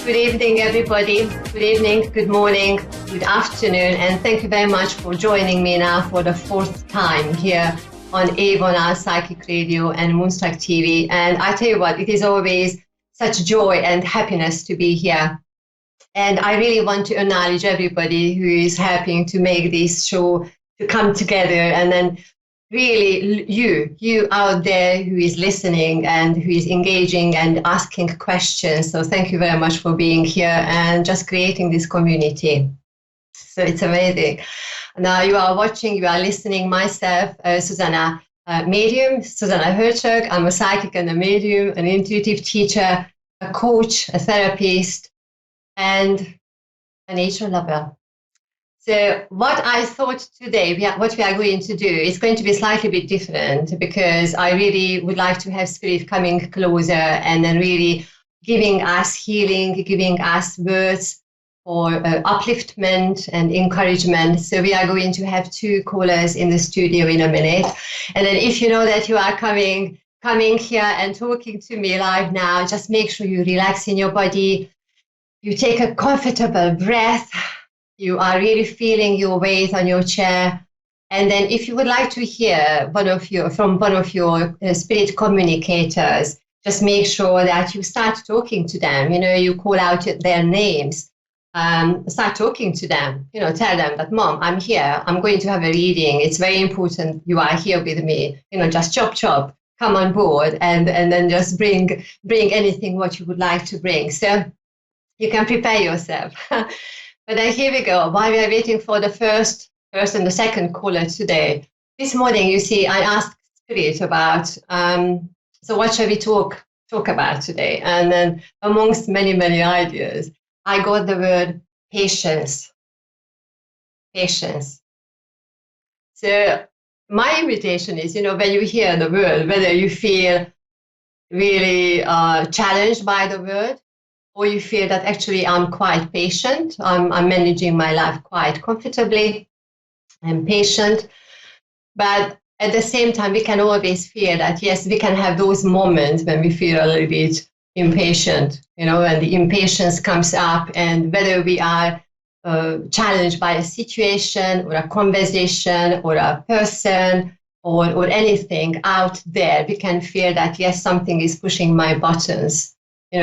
Good evening, everybody. Good evening, good morning, good afternoon, and thank you very much for joining me now for the fourth time here on Avon, our Psychic Radio and Moonstruck TV. And I tell you what, it is always such joy and happiness to be here. And I really want to acknowledge everybody who is helping to make this show to come together, and then really you out there who is listening and who is engaging and asking questions. So thank you very much for being here and just creating this community. So it's amazing. Now you are watching, you are listening. Myself, Zsuzsanna, medium, Zsuzsanna Hörcsög. I'm a psychic and a medium, an intuitive teacher, a coach, a therapist, and a nature lover. So what I thought today, what we are going to do is going to be slightly bit different, because I really would like to have Spirit coming closer and then really giving us healing, giving us words for upliftment and encouragement. So we are going to have two callers in the studio in a minute. And then if you know that you are coming here and talking to me live now, just make sure you relax in your body. You take a comfortable breath. You are really feeling your weight on your chair. And then if you would like to hear from one of your spirit communicators, just make sure that you start talking to them. You call out their names, start talking to them, tell them that, Mom, I'm here. I'm going to have a reading. It's very important you are here with me. Just chop, come on board, and then just bring anything what you would like to bring. So you can prepare yourself. But then here we go. While we are waiting for the first and the second caller today, this morning, you see, I asked Spirit about, so what shall we talk about today? And then amongst many, many ideas, I got the word patience. Patience. So my invitation is, when you hear the word, whether you feel really challenged by the word, or you feel that actually I'm quite patient, I'm managing my life quite comfortably, I'm patient. But at the same time, we can always feel that, yes, we can have those moments when we feel a little bit impatient, when the impatience comes up, and whether we are challenged by a situation or a conversation or a person or anything out there, we can feel that, yes, something is pushing my buttons.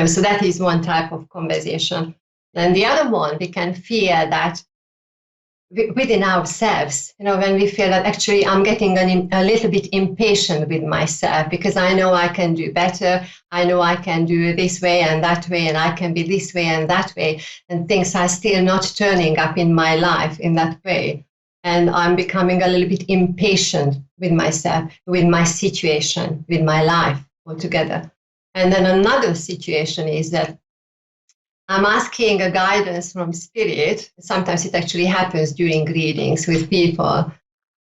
So that is one type of conversation. And the other one, we can feel that within ourselves, when we feel that actually I'm getting a little bit impatient with myself, because I know I can do better. I know I can do it this way and that way, and I can be this way and that way. And things are still not turning up in my life in that way. And I'm becoming a little bit impatient with myself, with my situation, with my life altogether. And then another situation is that I'm asking a guidance from Spirit. Sometimes it actually happens during readings with people.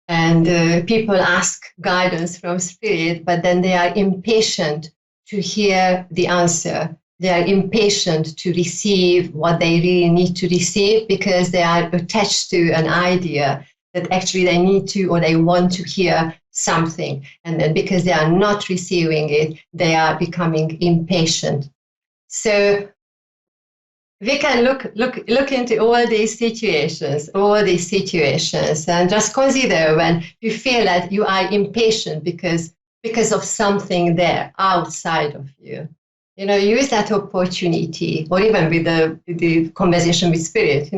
And people ask guidance from Spirit, but then they are impatient to hear the answer. They are impatient to receive what they really need to receive, because they are attached to an idea that actually they need to or they want to hear something. And then because they are not receiving it, they are becoming impatient. So we can look into all these situations, and just consider when you feel that you are impatient because of something there outside of you. Use that opportunity, or even with the conversation with Spirit,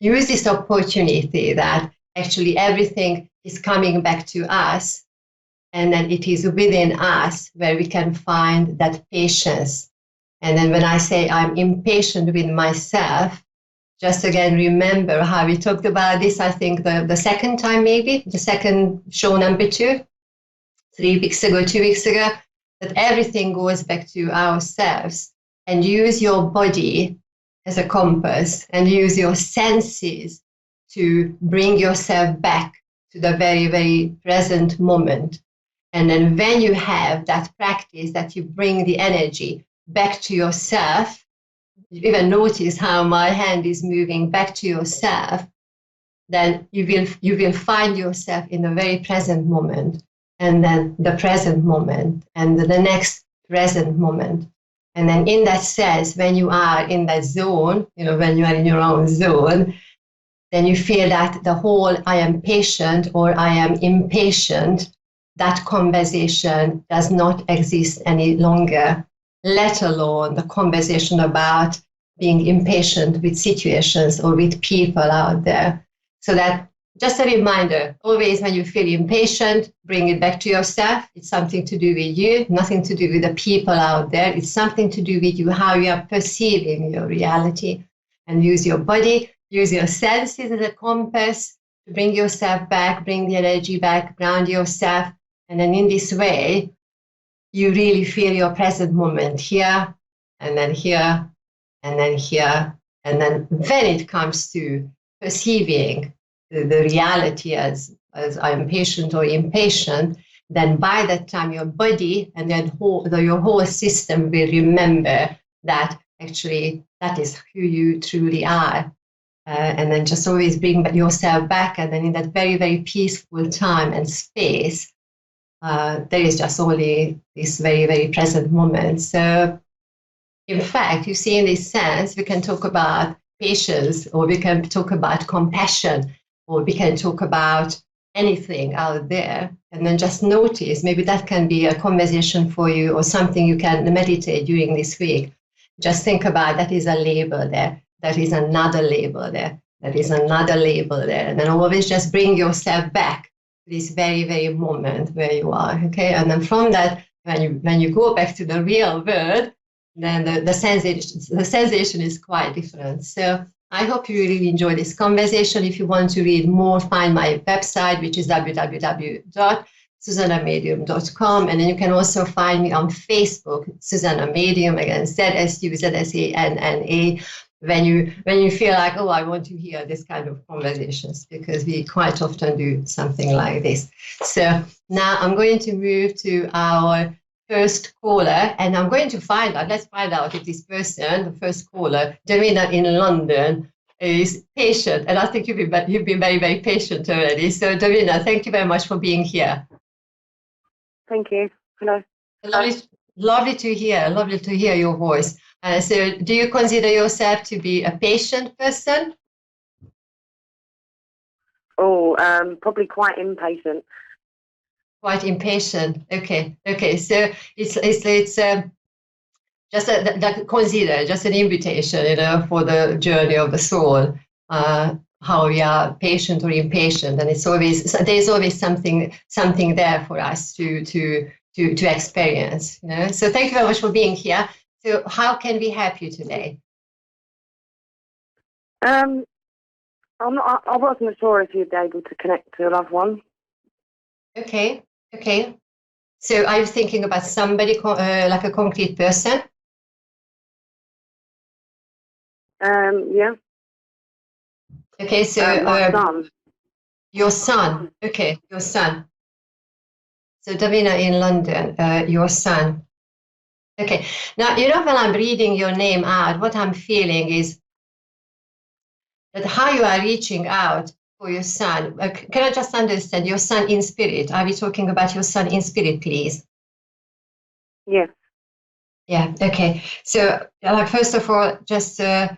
use this opportunity that actually everything is coming back to us, and then it is within us where we can find that patience. And then when I say I'm impatient with myself, just again remember how we talked about this, I think the second time, maybe the second show number 2, 2 weeks ago, that everything goes back to ourselves. And use your body as a compass, and use your senses to bring yourself back to the very, very present moment. And then when you have that practice, that you bring the energy back to yourself, you even notice how my hand is moving back to yourself, then you will find yourself in the very present moment, and then the present moment, and the next present moment. And then in that sense, when you are in that zone, when you are in your own zone, then you feel that the whole I am patient or I am impatient, that conversation does not exist any longer, let alone the conversation about being impatient with situations or with people out there. So that, just a reminder, always when you feel impatient, bring it back to yourself. It's something to do with you, nothing to do with the people out there. It's something to do with you, how you are perceiving your reality. And use your body, use your senses as a compass to bring yourself back, bring the energy back, ground yourself. And then in this way, you really feel your present moment here, and then here, and then here. And then when it comes to perceiving the reality as I'm patient or impatient, then by that time your body and then your whole system will remember that actually that is who you truly are. And then just always bring yourself back, and then in that very, very peaceful time and space, there is just only this very, very present moment. So in fact, you see, in this sense, we can talk about patience, or we can talk about compassion, or we can talk about anything out there, and then just notice, maybe that can be a conversation for you or something you can meditate during this week. Just think about that is a label there, that is another label there, that is another label there, and then always just bring yourself back to this very, very moment where you are, okay? And then from that, when you go back to the real world, then the sensation is quite different. So I hope you really enjoy this conversation. If you want to read more, find my website, which is www.zsuzannamedium.com. And then you can also find me on Facebook, Zsuzsanna Medium, again, ZSUZSANNA, when you feel like, oh, I want to hear this kind of conversations, because we quite often do something like this. So now I'm going to move to our first caller, and I'm going to let's find out if this person, the first caller, Davina in London, is patient. And I think you've been very, very patient already. So Davina, thank you very much for being here. Thank you. Hello. Lovely to hear your voice. So do you consider yourself to be a patient person? Oh, probably quite impatient. Quite impatient. Okay. So it's just consider just an invitation, for the journey of the soul. How we are patient or impatient, and there's always something there for us to experience. So thank you very much for being here. So how can we help you today? I wasn't sure if you'd be able to connect to a loved one. Okay. So are you thinking about somebody like a concrete person? Yeah. Okay, so my son. Your son. Okay, your son. So Davina in London, your son. Okay. Now, when I'm reading your name out, what I'm feeling is that how you are reaching out for your son. Can I just understand your son in spirit? Are we talking about your son in spirit, please? Yeah. Yeah. Okay. So, first of all, just I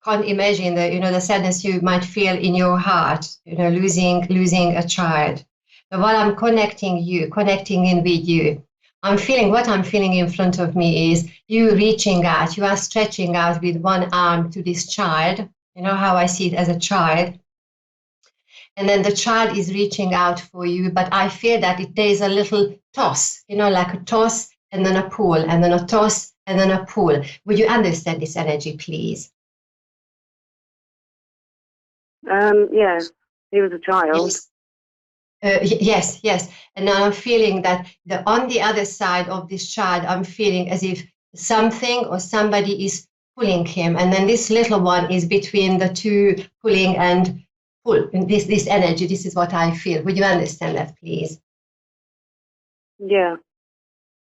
can't imagine the sadness you might feel in your heart, losing a child. But while I'm connecting in with you, what I'm feeling in front of me is you reaching out, you are stretching out with one arm to this child, how I see it as a child. And then the child is reaching out for you, but I feel that there is a little toss, like a toss and then a pull, and then a toss and then a pull. Would you understand this energy, please? Yeah, he was a child. Yes. Yes. And now I'm feeling that on the other side of this child, I'm feeling as if something or somebody is pulling him. And then this little one is between the two, pulling and pull. And this energy, this is what I feel. Would you understand that, please? Yeah.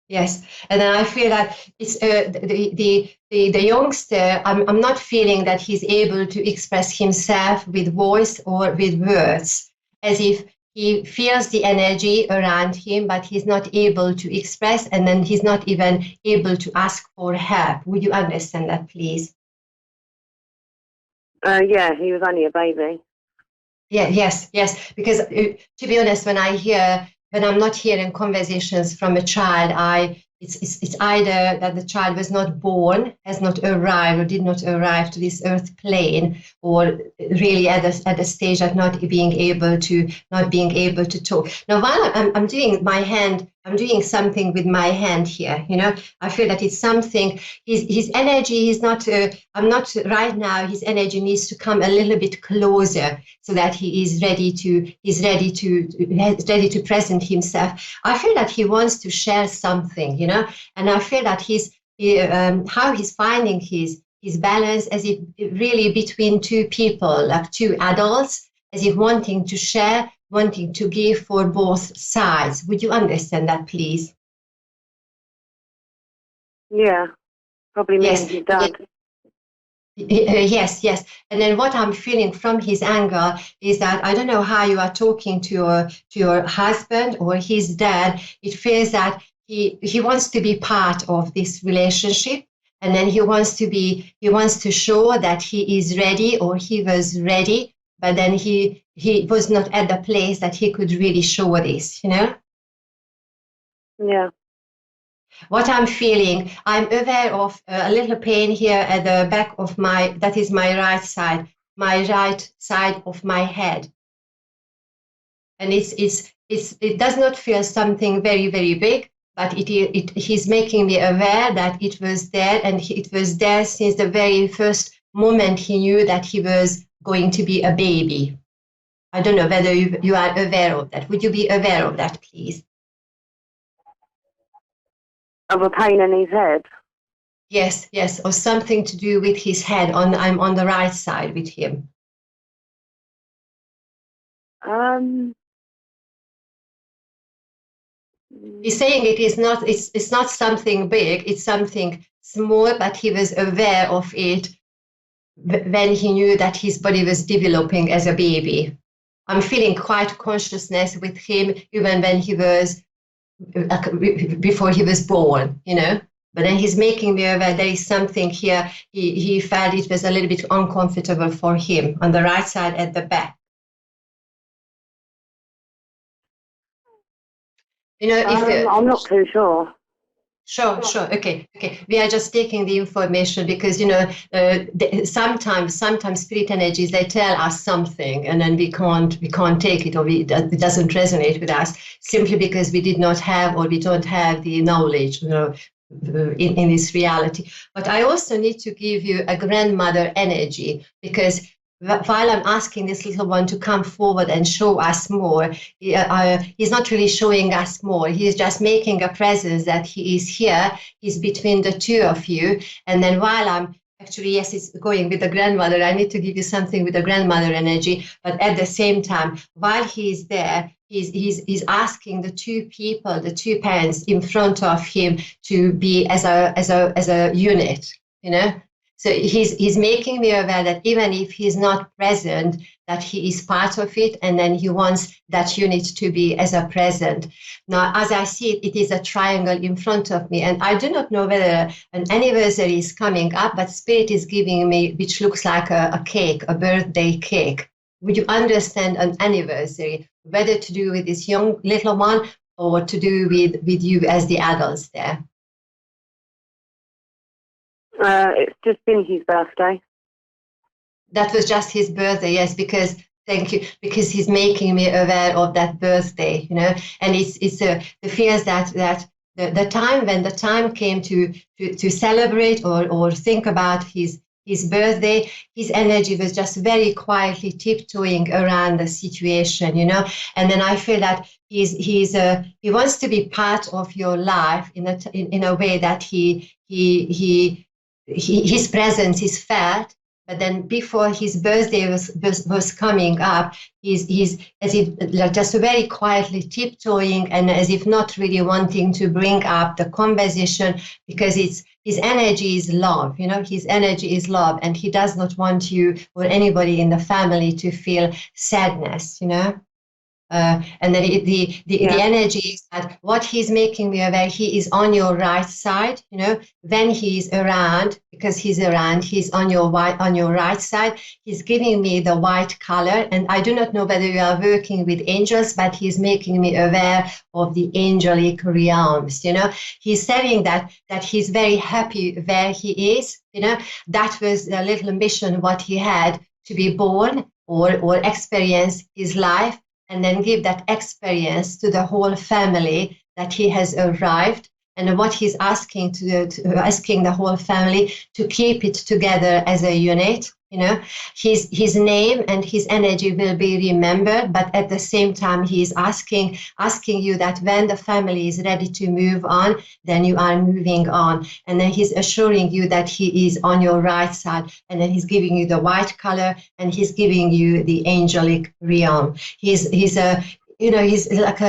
Yes, and then I feel that it's the youngster. I'm not feeling that he's able to express himself with voice or with words, as if he feels the energy around him, but he's not able to express, and then he's not even able to ask for help. Would you understand that, please? Yeah, he was only a baby. Yeah, yes. Because to be honest, when I'm not hearing conversations from a child, it's either that the child was not born, has not arrived, or did not arrive to this earth plane, or really at a stage of not being able to talk. Now, while I'm doing my hand, I'm doing something with my hand here. I feel that it's something. His energy is not. I'm not right now. His energy needs to come a little bit closer so that he is ready to present himself. I feel that he wants to share something, and I feel that how he's finding his balance, as if really between two people, like two adults, as if wanting to share, wanting to give for both sides. Would you understand that, please? Yeah, probably Yes. means his dad. Yes. And then what I'm feeling from his anger is that I don't know how you are talking to your husband or his dad. It feels that he wants to be part of this relationship, and then he wants to show that he is ready, or he was ready, but then he was not at the place that he could really show this. Yeah. What I'm feeling, I'm aware of a little pain here at the back of that is my right side of my head. And it does not feel something very, very big, but he's making me aware that it was there, and it was there since the very first moment he knew that he was going to be a baby. I don't know whether you are aware of that. Would you be aware of that, please? Of a pain in his head. Yes, or something to do with his head. I'm on the right side with him. He's saying it's not something big, it's something small, but he was aware of it when he knew that his body was developing as a baby. I'm feeling quite consciousness with him even when he was before he was born. But then he's making me aware there is something here. He felt it was a little bit uncomfortable for him on the right side at the back. I'm not too sure. Sure. Okay. We are just taking the information because sometimes spirit energies, they tell us something, and then we can't take it, or it doesn't resonate with us simply because we did not have, or we don't have the knowledge, in this reality. But I also need to give you a grandmother energy, because while I'm asking this little one to come forward and show us more, he's not really showing us more. He's just making a presence that he is here. He's between the two of you. And then while I'm actually, yes, it's going with the grandmother, I need to give you something with the grandmother energy. But at the same time, while he's there, he's asking the two people, the two parents in front of him, to be as a unit, So he's making me aware that even if he's not present, that he is part of it, and then he wants that unit to be as a present. Now, as I see it, it is a triangle in front of me, and I do not know whether an anniversary is coming up, but Spirit is giving me, which looks like a cake, a birthday cake. Would you understand an anniversary, whether to do with this young little one or to do with you as the adults there? It's just been his birthday. That was just his birthday, yes, because thank you, because he's making me aware of that birthday, and it's the fears that the time when the time came to celebrate or think about his birthday, his energy was just very quietly tiptoeing around the situation, and then I feel that he wants to be part of your life in a way that his presence is felt. But then before his birthday was coming up, he's as if like just very quietly tiptoeing, and as if not really wanting to bring up the conversation, because his energy is love, his energy is love, and he does not want you or anybody in the family to feel sadness, And then the energy is that what he's making me aware, he is on your right side, you know, when he's around, because he's around, he's on your right side. He's giving me the white color, and I do not know whether you are working with angels, but he's making me aware of the angelic realms, you know. He's saying that he's very happy where he is, you know. That was the little mission what he had, to be born or experience his life, and then give that experience to the whole family that he has arrived. And what he's asking asking the whole family to keep it together as a unit. You know, his name and his energy will be remembered, but at the same time, he's asking you that when the family is ready to move on, then you are moving on. And then he's assuring you that he is on your right side, and then he's giving you the white color, and he's giving you the angelic realm. He's like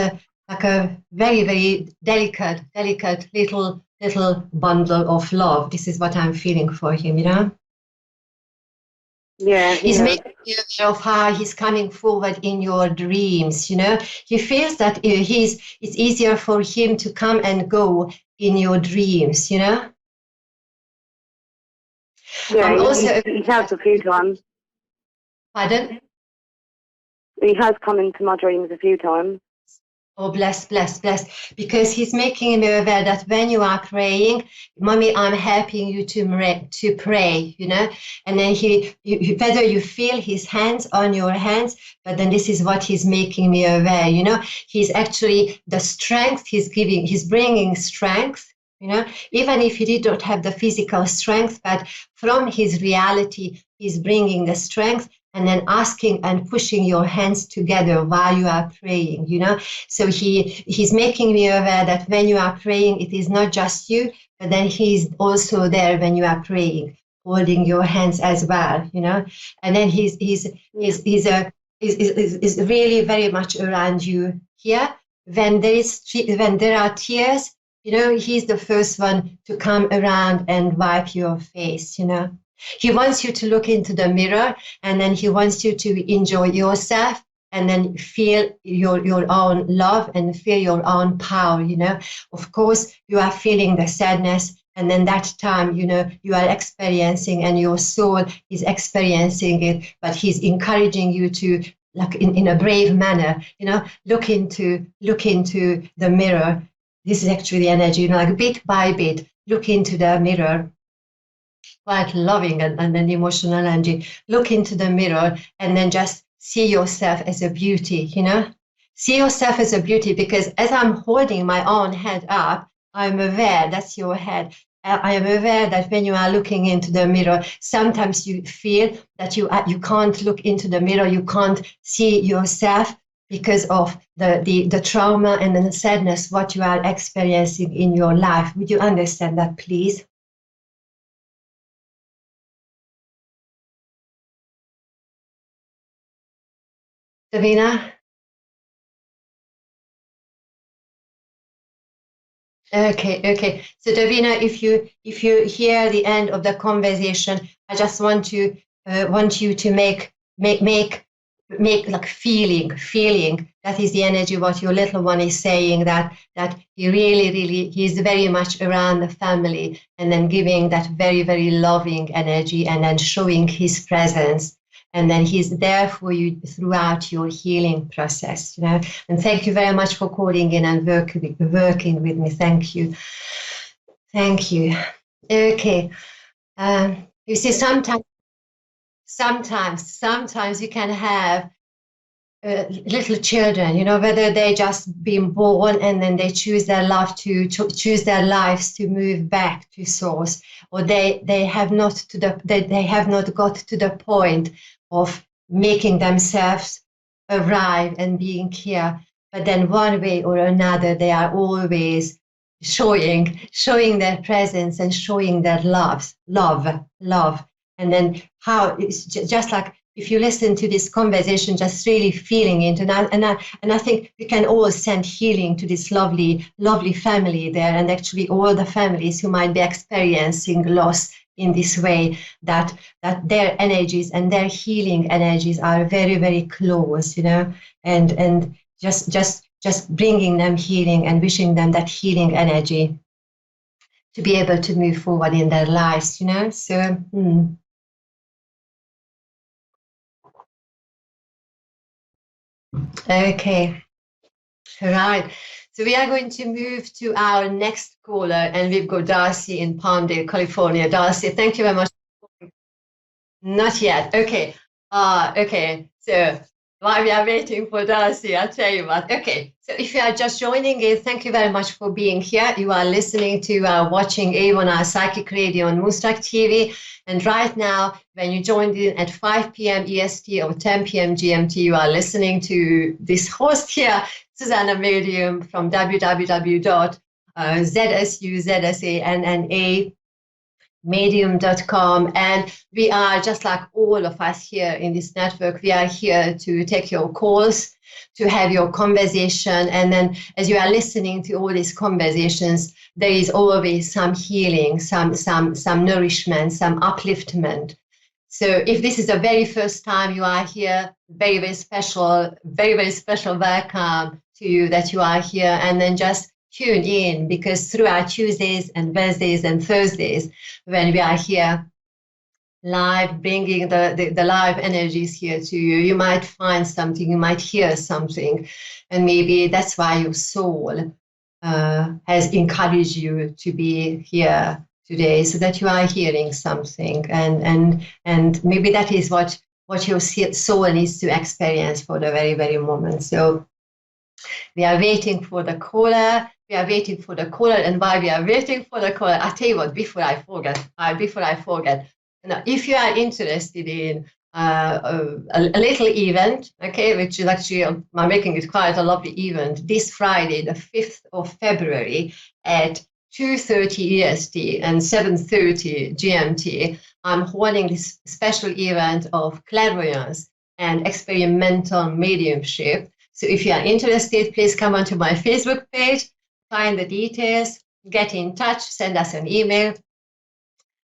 a very, very delicate little bundle of love. This is what I'm feeling for him, you know. Yeah, he's making you aware of how he's coming forward in your dreams, you know. He feels that it's easier for him to come and go in your dreams, you know. Yeah, he has a few times. Pardon? He has come into my dreams a few times. Oh, bless. Because he's making me aware that when you are praying, Mommy, I'm helping you to pray, you know. And then whether you feel his hands on your hands, but then this is what he's making me aware, you know. He's actually the strength he's bringing strength, you know, even if he did not have the physical strength, but from his reality, he's bringing the strength, and then asking and pushing your hands together while you are praying, you know. So he's making me aware that when you are praying, it is not just you, but then he's also there when you are praying, holding your hands as well, you know. And then he's really very much around you here. When there are tears, you know, he's the first one to come around and wipe your face, you know. He wants you to look into the mirror, and then he wants you to enjoy yourself, and then feel your own love and feel your own power, you know. Of course, you are feeling the sadness, and then that time, you know, you are experiencing, and your soul is experiencing it, but he's encouraging you to, like in a brave manner, you know, look into the mirror. This is actually the energy, you know, like bit by bit, look into the mirror. Quite loving and then emotional energy. Look into the mirror and then just see yourself as a beauty, you know. See yourself as a beauty, because as I'm holding my own head up, I'm aware that's your head. I am aware that when you are looking into the mirror, sometimes you feel that you can't look into the mirror, you can't see yourself because of the trauma and the sadness what you are experiencing in your life. Would you understand that, please? Davina? Okay. So Davina, if you hear the end of the conversation, I just want you to make like feeling. That is the energy what your little one is saying, that he's very much around the family, and then giving that very, very loving energy, and then showing his presence. And then he's there for you throughout your healing process, you know. And thank you very much for calling in and working with me. Thank you. Okay. You see, sometimes you can have little children, you know, whether they just been born and then they choose their life choose their lives to move back to source, or they have not got to the point of making themselves arrive and being here, but then one way or another they are always showing their presence and showing their love. And then how it's just like, if you listen to this conversation, just really feeling it, and I think we can all send healing to this lovely family there, and actually all the families who might be experiencing loss in this way, that their energies and their healing energies are very, very close, you know, and just bringing them healing and wishing them that healing energy to be able to move forward in their lives, So, Okay. All right. So we are going to move to our next caller, and we've got Darcy in Palmdale, California. Darcy, thank you very much. Not yet. Okay. Okay. So while we are waiting for Darcy, I'll tell you what. Okay. So if you are just joining in, thank you very much for being here. You are listening to watching Avon, our Psychic Radio on Moonstruck TV. And right now, when you joined in at 5 p.m. EST or 10 p.m. GMT, you are listening to this host here, Zsuzsanna Medium from www.zsuzsanna medium.com, and we are just like all of us here in this network. We are here to take your calls, to have your conversation, and then as you are listening to all these conversations, there is always some healing, some nourishment, some upliftment. So if this is the very first time you are here, very, very special welcome to you that you are here, and then just tune in, because throughout Tuesdays and Wednesdays and Thursdays, when we are here live, bringing the live energies here to you, you might find something, you might hear something, and maybe that's why your soul has encouraged you to be here today, so that you are hearing something, and maybe that is what your soul needs to experience for the very, very moment. So we are waiting for the caller. And while we are waiting for the caller, I'll tell you what, before I forget, if you are interested in a little event, okay, which is actually, I'm making it quite a lovely event, this Friday, the 5th of February at 2:30 EST and 7:30 GMT, I'm holding this special event of clairvoyance and experimental mediumship. So if you are interested, please come onto my Facebook page, find the details, get in touch, send us an email.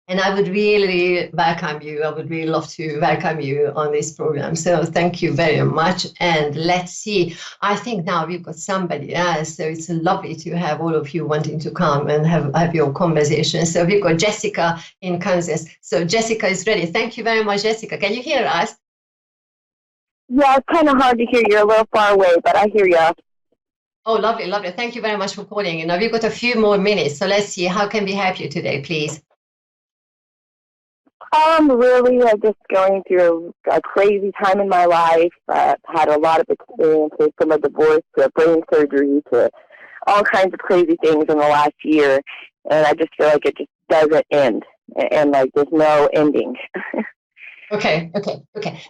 And I would really welcome you. I would really love to welcome you on this program. So thank you very much. And let's see. I think now we've got somebody else. So it's lovely to have all of you wanting to come and have your conversation. So we've got Jessica in Kansas. So Jessica is ready. Thank you very much, Jessica. Can you hear us? Yeah, it's kind of hard to hear. You're a little far away, but I hear you. Oh, lovely, lovely. Thank you very much for calling. Now we've got a few more minutes. So let's see. How can we help you today, please? Really, I'm just going through a crazy time in my life. I've had a lot of experiences, from a divorce to brain surgery to all kinds of crazy things in the last year. And I just feel like it just doesn't end. And like there's no ending. Okay.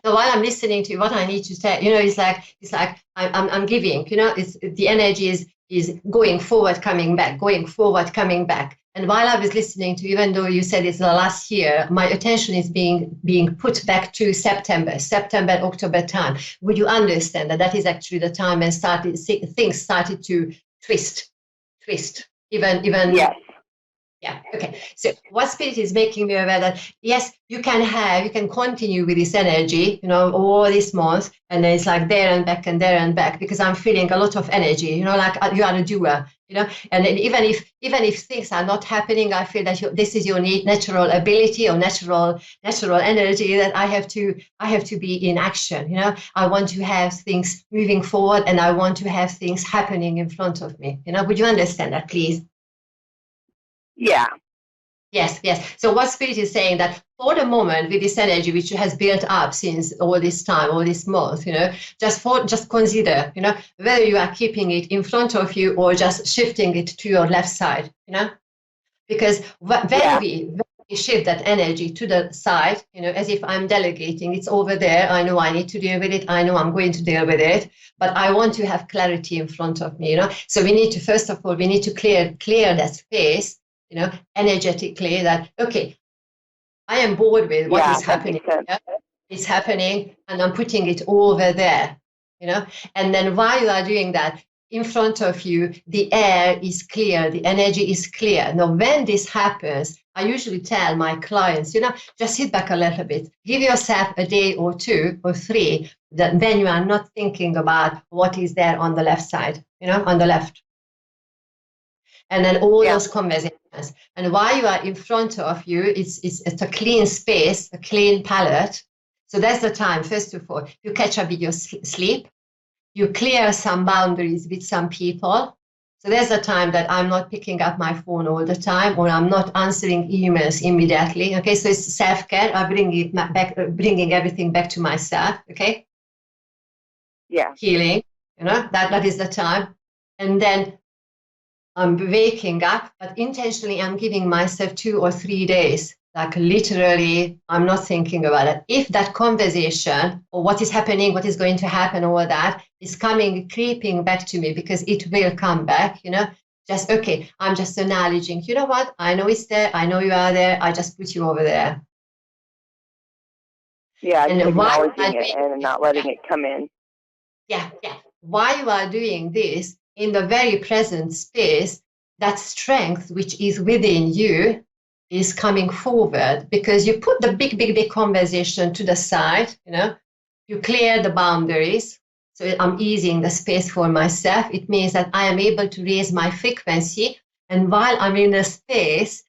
Now, while I'm listening to what I need to say, it's like I'm giving. It's the energy is going forward, coming back. And while I was listening to, even though you said it's the last year, my attention is being put back to September, October time. Would you understand that is actually the time when things started to twist, even. Yes. Yeah. Okay. So what spirit is making me aware that yes, you can continue with this energy, all this month, and then it's like there and back, because I'm feeling a lot of energy, like you are a doer, and then even if things are not happening, I feel that this is your natural ability or natural energy, that I have to be in action. I want to have things moving forward, and I want to have things happening in front of me. Would you understand that, please? Yeah. Yes. So what spirit is saying that for the moment, with this energy which has built up since all this time, all this month, just consider, whether you are keeping it in front of you or just shifting it to your left side, because when we shift that energy to the side, as if I'm delegating, it's over there. I know I need to deal with it. I know I'm going to deal with it, but I want to have clarity in front of me, So we need to, first of all, clear that space, energetically, that, okay, I am bored with what is happening. It's happening, and I'm putting it over there, And then while you are doing that, in front of you, the air is clear, the energy is clear. Now, when this happens, I usually tell my clients, just sit back a little bit. Give yourself a day or 2 or 3 that then you are not thinking about what is there on the left side, on the left. And then all those conversations. And while you are in front of you, it's a clean space, a clean palette. So that's the time, first of all, you catch up with your sleep. You clear some boundaries with some people. So there's a time that I'm not picking up my phone all the time, or I'm not answering emails immediately. Okay, so it's self-care. I bringing everything back to myself. Okay. Yeah. Healing. That is the time. And then I'm waking up, but intentionally I'm giving myself 2 or 3 days. Like literally, I'm not thinking about it. If that conversation or what is happening, what is going to happen, all that is creeping back to me, because it will come back, just, okay, I'm just acknowledging, you know what? I know it's there. I know you are there. I just put you over there. Yeah, and acknowledging it and not letting it come in. Yeah. While you are doing this in the very present space, that strength which is within you is coming forward, because you put the big conversation to the side, you clear the boundaries. So I'm easing the space for myself. It means that I am able to raise my frequency. And while I'm in the space,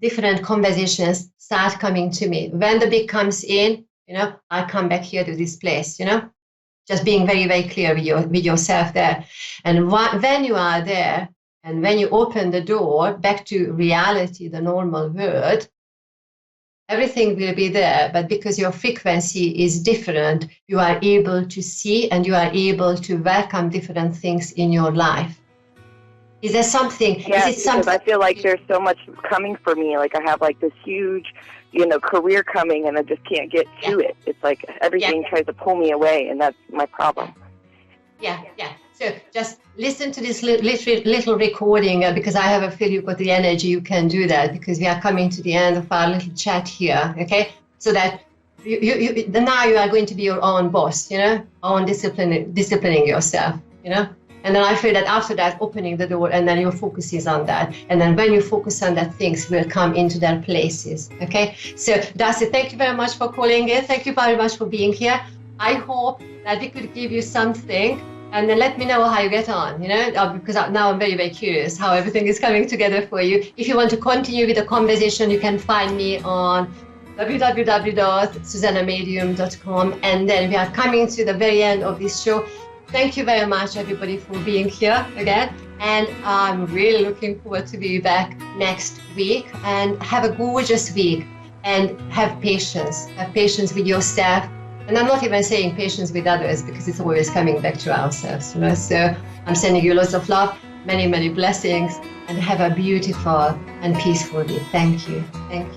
different conversations start coming to me. When the big comes in, I come back here to this place, just being very, very clear with yourself there. And when you are there, and when you open the door back to reality, the normal world, everything will be there. But because your frequency is different, you are able to see and you are able to welcome different things in your life. Is there something? Yes, is it something? Because I feel like there's so much coming for me. Like I have like this huge, career coming, and I just can't get to it. It's like everything tries to pull me away, and that's my problem. Yeah. So just listen to this little recording, because I have a feel you've got the energy. You can do that, because we are coming to the end of our little chat here. Okay, so that now you are going to be your own boss. Own disciplining yourself. And then I feel that after that, opening the door, and then your focus is on that. And then when you focus on that, things will come into their places. Okay, so Darcy, thank you very much for calling in. Thank you very much for being here. I hope that we could give you something, and then let me know how you get on, because now I'm very, very curious how everything is coming together for you. If you want to continue with the conversation, you can find me on www.zsuzannamedium.com. And then we are coming to the very end of this show. Thank you very much, everybody, for being here again. And I'm really looking forward to be back next week. And have a gorgeous week. And have patience. Have patience with yourself. And I'm not even saying patience with others, because it's always coming back to ourselves. So I'm sending you lots of love, many, many blessings, and have a beautiful and peaceful day. Thank you. Thank you.